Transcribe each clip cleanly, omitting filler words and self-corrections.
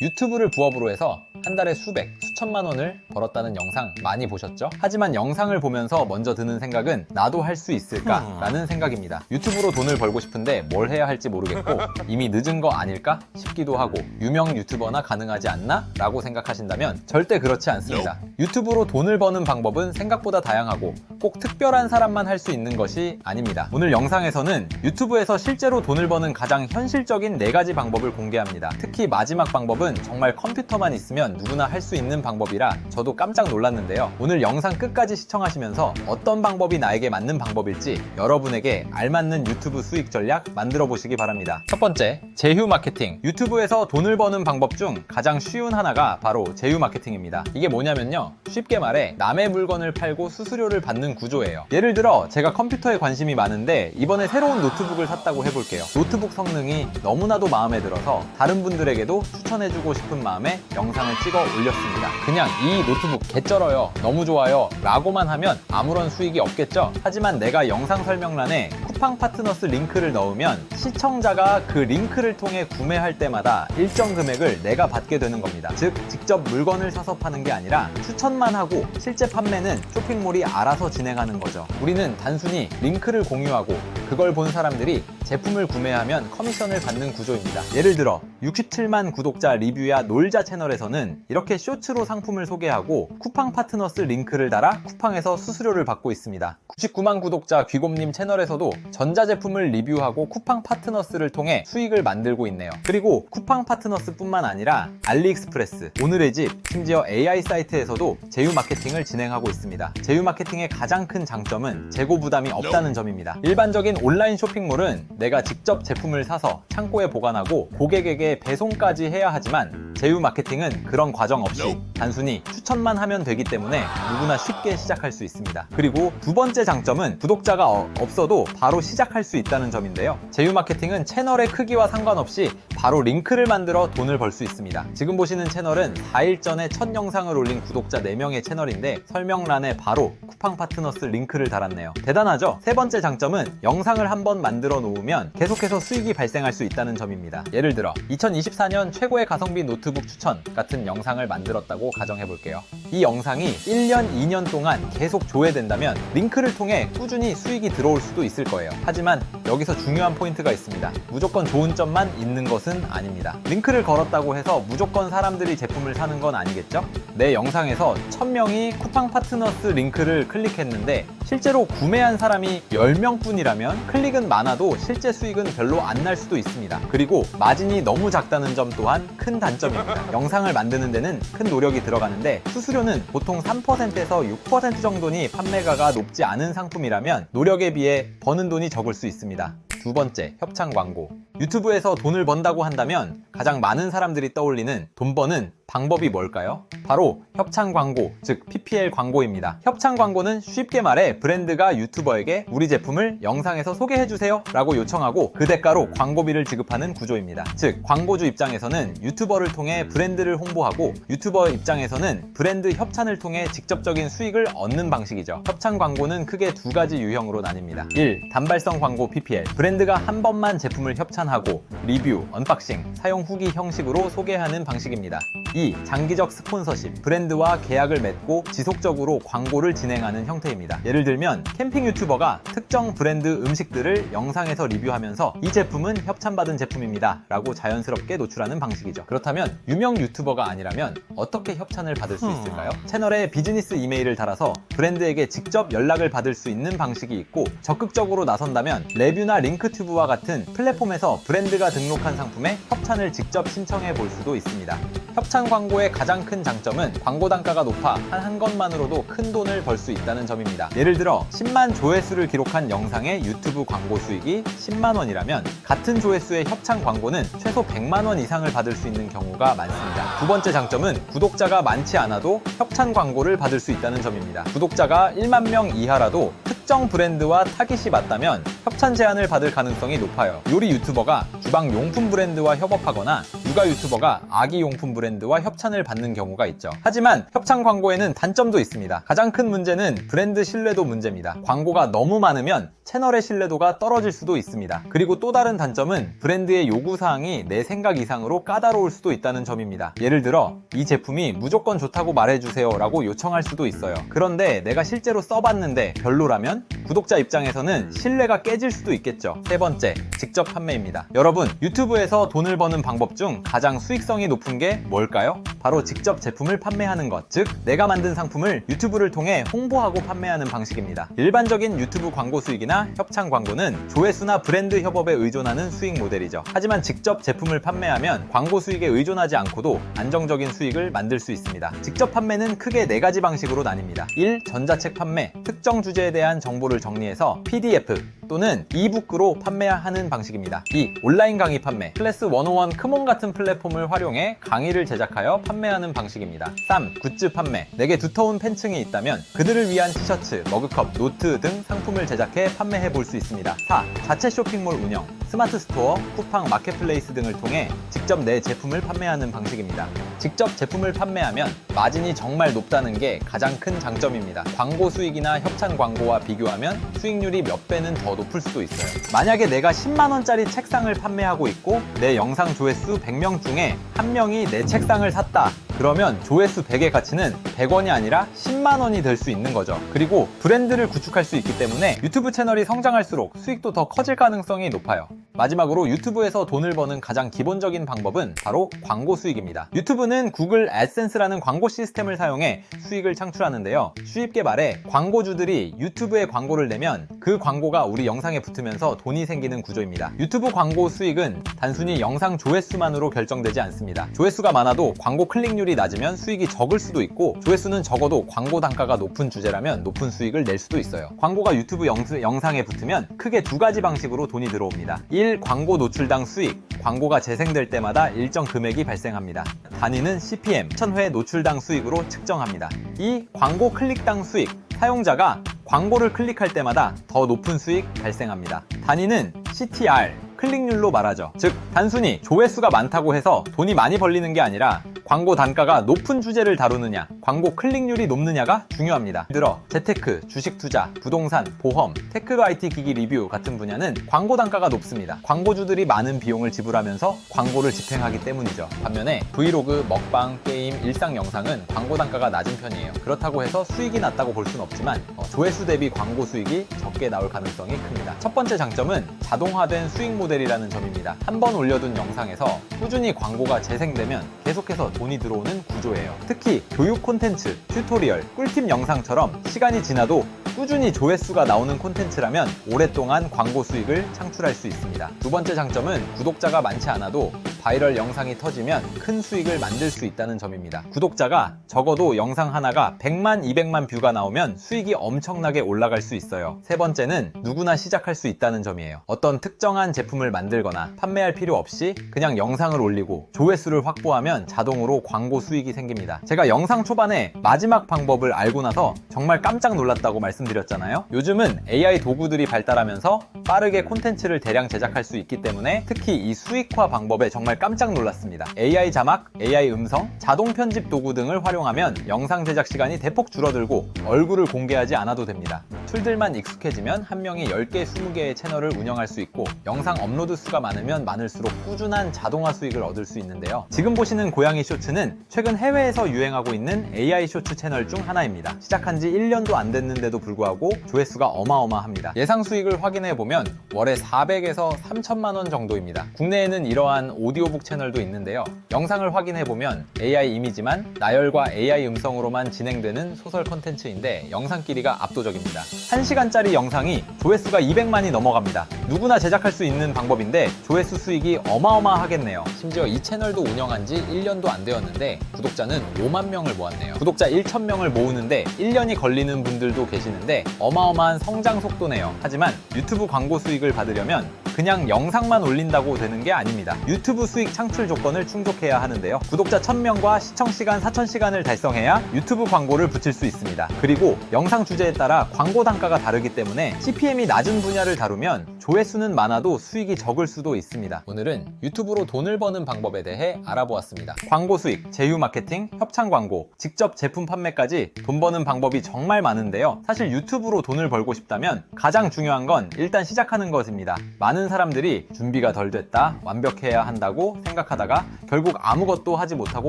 유튜브를 부업으로 해서 한 달에 수백, 수천만 원을 벌었다는 영상 많이 보셨죠? 하지만 영상을 보면서 먼저 드는 생각은 나도 할 수 있을까? 라는 생각입니다. 유튜브로 돈을 벌고 싶은데 뭘 해야 할지 모르겠고 이미 늦은 거 아닐까? 싶기도 하고 유명 유튜버나 가능하지 않나? 라고 생각하신다면 절대 그렇지 않습니다. 유튜브로 돈을 버는 방법은 생각보다 다양하고 꼭 특별한 사람만 할 수 있는 것이 아닙니다. 오늘 영상에서는 유튜브에서 실제로 돈을 버는 가장 현실적인 4가지 방법을 공개합니다. 특히 마지막 방법은 정말 컴퓨터만 있으면 누구나 할 수 있는 방법이라 저도 깜짝 놀랐는데요. 오늘 영상 끝까지 시청하시면서 어떤 방법이 나에게 맞는 방법일지 여러분에게 알맞는 유튜브 수익 전략 만들어 보시기 바랍니다. 첫 번째, 제휴 마케팅. 유튜브에서 돈을 버는 방법 중 가장 쉬운 하나가 바로 제휴 마케팅입니다. 이게 뭐냐면요, 쉽게 말해 남의 물건을 팔고 수수료를 받는 구조예요. 예를 들어 제가 컴퓨터에 관심이 많은데 이번에 새로운 노트북을 샀다고 해볼게요. 노트북 성능이 너무나도 마음에 들어서 다른 분들에게도 추천해주고 싶은 마음에 영상을 찍어 올렸습니다. 그냥 이 노트북 개쩔어요, 너무 좋아요 라고만 하면 아무런 수익이 없겠죠? 하지만 내가 영상 설명란에 쿠팡 파트너스 링크를 넣으면 시청자가 그 링크를 통해 구매할 때마다 일정 금액을 내가 받게 되는 겁니다. 즉 직접 물건을 사서 파는 게 아니라 추천만 하고 실제 판매는 쇼핑몰이 알아서 진행하는 거죠. 우리는 단순히 링크를 공유하고 그걸 본 사람들이 제품을 구매하면 커미션을 받는 구조입니다. 예를 들어 67만 구독자 리뷰야 놀자 채널에서는 이렇게 쇼츠로 상품을 소개하고 쿠팡 파트너스 링크를 달아 쿠팡에서 수수료를 받고 있습니다. 99만 구독자 귀곰님 채널에서도 전자제품을 리뷰하고 쿠팡 파트너스를 통해 수익을 만들고 있네요. 그리고 쿠팡 파트너스 뿐만 아니라 알리익스프레스, 오늘의 집, 심지어 AI 사이트에서도 제휴 마케팅을 진행하고 있습니다. 제휴 마케팅의 가장 큰 장점은 재고 부담이 없다는 점입니다. 일반적인 온라인 쇼핑몰은 내가 직접 제품을 사서 창고에 보관하고 고객에게 배송까지 해야 하지만 제휴 마케팅은 그런 과정 없이 단순히 추천만 하면 되기 때문에 누구나 쉽게 시작할 수 있습니다. 그리고 두 번째 장점은 구독자가 없어도 바로 시작할 수 있다는 점인데요. 제휴 마케팅은 채널의 크기와 상관없이 바로 링크를 만들어 돈을 벌 수 있습니다. 지금 보시는 채널은 4일 전에 첫 영상을 올린 구독자 4명의 채널인데 설명란에 바로 쿠팡 파트너스 링크를 달았네요. 대단하죠? 세 번째 장점은 영상을 한번 만들어 놓으면 계속해서 수익이 발생할 수 있다는 점입니다. 예를 들어 2024년 최고의 가성비 노트북 추천 같은 영상을 만들었다고 가정해 볼게요. 이 영상이 1년, 2년 동안 계속 조회된다면 링크를 통해 꾸준히 수익이 들어올 수도 있을 거예요. 하지만 여기서 중요한 포인트가 있습니다. 무조건 좋은 점만 있는 것은 아닙니다. 링크를 걸었다고 해서 무조건 사람들이 제품을 사는 건 아니겠죠? 내 영상에서 1000명이 쿠팡 파트너스 링크를 클릭했는데 실제로 구매한 사람이 10명 뿐이라면 클릭은 많아도 실제 수익은 별로 안 날 수도 있습니다. 그리고 마진이 너무 작다는 점 또한 큰 단점입니다. 영상을 만드는 데는 큰 노력이 들어가는데 수수료는 보통 3%에서 6% 정도니 판매가가 높지 않은 상품이라면 노력에 비해 버는 돈이 적을 수 있습니다. 두 번째, 협찬 광고. 유튜브에서 돈을 번다고 한다면 가장 많은 사람들이 떠올리는 돈 버는 방법이 뭘까요? 바로 협찬 광고, 즉 PPL 광고입니다. 협찬 광고는 쉽게 말해 브랜드가 유튜버에게 우리 제품을 영상에서 소개해주세요 라고 요청하고 그 대가로 광고비를 지급하는 구조입니다. 즉 광고주 입장에서는 유튜버를 통해 브랜드를 홍보하고 유튜버 입장에서는 브랜드 협찬을 통해 직접적인 수익을 얻는 방식이죠. 협찬 광고는 크게 2가지 유형으로 나뉩니다. 1. 단발성 광고 PPL. 브랜드가 한 번만 제품을 협찬하고 리뷰, 언박싱, 사용 후기 형식으로 소개하는 방식입니다. 2. 장기적 스폰서십. 브랜드와 계약을 맺고 지속적으로 광고를 진행하는 형태입니다. 예를 들면 캠핑 유튜버가 특정 브랜드 음식들을 영상에서 리뷰하면서 이 제품은 협찬받은 제품입니다 라고 자연스럽게 노출하는 방식이죠. 그렇다면 유명 유튜버가 아니라면 어떻게 협찬을 받을 수 있을까요? 채널에 비즈니스 이메일을 달아서 브랜드에게 직접 연락을 받을 수 있는 방식이 있고, 적극적으로 나선다면 레뷰나 링크튜브와 같은 플랫폼에서 브랜드가 등록한 상품에 협찬을 직접 신청해 볼 수도 있습니다. 협찬 광고의 가장 큰 장점은 광고 단가가 높아 한 것만으로도 큰 돈을 벌 수 있다는 점입니다. 예를 들어 10만 조회수를 기록한 영상의 유튜브 광고 수익이 10만 원이라면 같은 조회수의 협찬 광고는 최소 100만 원 이상을 받을 수 있는 경우가 많습니다. 두 번째 장점은 구독자가 많지 않아도 협찬 광고를 받을 수 있다는 점입니다. 구독자가 1만 명 이하라도 특정 브랜드와 타깃이 맞다면 협찬 제안을 받을 가능성이 높아요. 요리 유튜버가 주방 용품 브랜드와 협업하거나 육아 유튜버가 아기 용품 브랜드와 협찬을 받는 경우가 있죠. 하지만 협찬 광고에는 단점도 있습니다. 가장 큰 문제는 브랜드 신뢰도 문제입니다. 광고가 너무 많으면 채널의 신뢰도가 떨어질 수도 있습니다. 그리고 또 다른 단점은 브랜드의 요구사항이 내 생각 이상으로 까다로울 수도 있다는 점입니다. 예를 들어 이 제품이 무조건 좋다고 말해주세요 라고 요청할 수도 있어요. 그런데 내가 실제로 써봤는데 별로라면 구독자 입장에서는 신뢰가 깨질 수도 있겠죠. 세 번째, 직접 판매입니다. 여러분, 유튜브에서 돈을 버는 방법 중 가장 수익성이 높은 게 뭘까요? 바로 직접 제품을 판매하는 것, 즉 내가 만든 상품을 유튜브를 통해 홍보하고 판매하는 방식입니다. 일반적인 유튜브 광고 수익이나 협찬 광고는 조회수나 브랜드 협업에 의존하는 수익 모델이죠. 하지만 직접 제품을 판매하면 광고 수익에 의존하지 않고도 안정적인 수익을 만들 수 있습니다. 직접 판매는 크게 4가지 방식으로 나뉩니다. 1. 전자책 판매, 특정 주제에 대한 정보를 정리해서 PDF 또는 이북으로 판매하는 방식입니다. 2. 온라인 강의 판매, 클래스 101 크몬 같은 플랫폼을 활용해 강의를 제작하여 판매하는 방식입니다. 3. 굿즈 판매, 내게 두터운 팬층이 있다면 그들을 위한 티셔츠, 머그컵, 노트 등 상품을 제작해 판매해 볼 수 있습니다. 4. 자체 쇼핑몰 운영, 스마트 스토어, 쿠팡, 마켓플레이스 등을 통해 직접 내 제품을 판매하는 방식입니다. 직접 제품을 판매하면 마진이 정말 높다는 게 가장 큰 장점입니다. 광고 수익이나 협찬 광고와 비교하면 수익률이 몇 배는 더 높을 수도 있어요. 만약에 내가 10만원짜리 책상을 판매하고 있고 내 영상 조회수 100명 중에 1명이 내 책상을 샀다. 그러면 조회수 100의 가치는 100원이 아니라 10만원이 될 수 있는 거죠. 그리고 브랜드를 구축할 수 있기 때문에 유튜브 채널이 성장할수록 수익도 더 커질 가능성이 높아요. 마지막으로 유튜브에서 돈을 버는 가장 기본적인 방법은 바로 광고 수익입니다. 유튜브는 구글 애센스라는 광고 시스템을 사용해 수익을 창출하는데요. 쉽게 말해 광고주들이 유튜브에 광고를 내면 그 광고가 우리 영상에 붙으면서 돈이 생기는 구조입니다. 유튜브 광고 수익은 단순히 영상 조회수만으로 결정되지 않습니다. 조회수가 많아도 광고 클릭률이 낮으면 수익이 적을 수도 있고, 조회수는 적어도 광고 단가가 높은 주제라면 높은 수익을 낼 수도 있어요. 광고가 유튜브 영상에 붙으면 크게 2가지 방식으로 돈이 들어옵니다. 1. 광고 노출당 수익, 광고가 재생될 때마다 일정 금액이 발생합니다. 단위는 CPM, 1000회 노출당 수익으로 측정합니다. 2. 광고 클릭당 수익, 사용자가 광고를 클릭할 때마다 더 높은 수익 발생합니다. 단위는 CTR, 클릭률로 말하죠. 즉 단순히 조회수가 많다고 해서 돈이 많이 벌리는 게 아니라 광고 단가가 높은 주제를 다루느냐, 광고 클릭률이 높느냐가 중요합니다. 예를 들어 재테크, 주식 투자, 부동산, 보험, 테크 IT 기기 리뷰 같은 분야는 광고 단가가 높습니다. 광고주들이 많은 비용을 지불하면서 광고를 집행하기 때문이죠. 반면에 브이로그, 먹방, 게임, 일상 영상은 광고 단가가 낮은 편이에요. 그렇다고 해서 수익이 낮다고 볼 수는 없지만 조회수 대비 광고 수익이 적게 나올 가능성이 큽니다. 첫 번째 장점은 자동화된 수익 모델이라는 점입니다. 한 번 올려둔 영상에서 꾸준히 광고가 재생되면 계속해서 돈이 들어오는 구조예요. 특히 교육 콘텐츠, 튜토리얼, 꿀팁 영상처럼 시간이 지나도 꾸준히 조회수가 나오는 콘텐츠라면 오랫동안 광고 수익을 창출할 수 있습니다. 두 번째 장점은 구독자가 많지 않아도 바이럴 영상이 터지면 큰 수익을 만들 수 있다는 점입니다. 구독자가 적어도 영상 하나가 100만, 200만 뷰가 나오면 수익이 엄청나게 올라갈 수 있어요. 세 번째는 누구나 시작할 수 있다는 점이에요. 어떤 특정한 제품을 만들거나 판매할 필요 없이 그냥 영상을 올리고 조회수를 확보하면 자동으로 광고 수익이 생깁니다. 제가 영상 초반에 마지막 방법을 알고 나서 정말 깜짝 놀랐다고 말씀드렸잖아요. 요즘은 AI 도구들이 발달하면서 빠르게 콘텐츠를 대량 제작할 수 있기 때문에 특히 이 수익화 방법에 정말 깜짝 놀랐습니다. AI 자막, AI 음성, 자동 편집 도구 등을 활용하면 영상 제작 시간이 대폭 줄어들고 얼굴을 공개하지 않아도 됩니다. 툴들만 익숙해지면 한 명이 10개, 20개의 채널을 운영할 수 있고 영상 업로드 수가 많으면 많을수록 꾸준한 자동화 수익을 얻을 수 있는데요. 지금 보시는 고양이 쇼츠는 최근 해외에서 유행하고 있는 AI 쇼츠 채널 중 하나입니다. 시작한 지 1년도 안 됐는데도 불구하고 조회수가 어마어마합니다. 예상 수익을 확인해보면 월에 400에서 3천만 원 정도입니다. 국내에는 이러한 오디오북 채널도 있는데요. 영상을 확인해보면 AI 이미지만 나열과 AI 음성으로만 진행되는 소설 콘텐츠인데 영상 길이가 압도적입니다. 1시간짜리 영상이 조회수가 200만이 넘어갑니다. 누구나 제작할 수 있는 방법인데 조회수 수익이 어마어마하겠네요. 심지어 이 채널도 운영한 지 1년도 안 되었는데 구독자는 5만 명을 모았네요. 구독자 1,000명을 모으는데 1년이 걸리는 분들도 계시는데 어마어마한 성장 속도네요. 하지만 유튜브 광고 수익을 받으려면 그냥 영상만 올린다고 되는 게 아닙니다. 유튜브 수익 창출 조건을 충족해야 하는데요. 구독자 1000명과 시청시간 4000시간을 달성해야 유튜브 광고를 붙일 수 있습니다. 그리고 영상 주제에 따라 광고 단가가 다르기 때문에 CPM이 낮은 분야를 다루면 조회수는 많아도 수익이 적을 수도 있습니다. 오늘은 유튜브로 돈을 버는 방법에 대해 알아보았습니다. 광고 수익, 제휴 마케팅, 협찬 광고, 직접 제품 판매까지 돈 버는 방법이 정말 많은데요. 사실 유튜브로 돈을 벌고 싶다면 가장 중요한 건 일단 시작하는 것입니다. 많은 사람들이 준비가 덜 됐다, 완벽해야 한다고 생각하다가 결국 아무것도 하지 못하고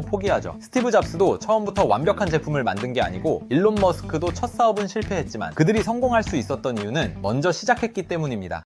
포기하죠. 스티브 잡스도 처음부터 완벽한 제품을 만든 게 아니고 일론 머스크도 첫 사업은 실패했지만 그들이 성공할 수 있었던 이유는 먼저 시작했기 때문입니다.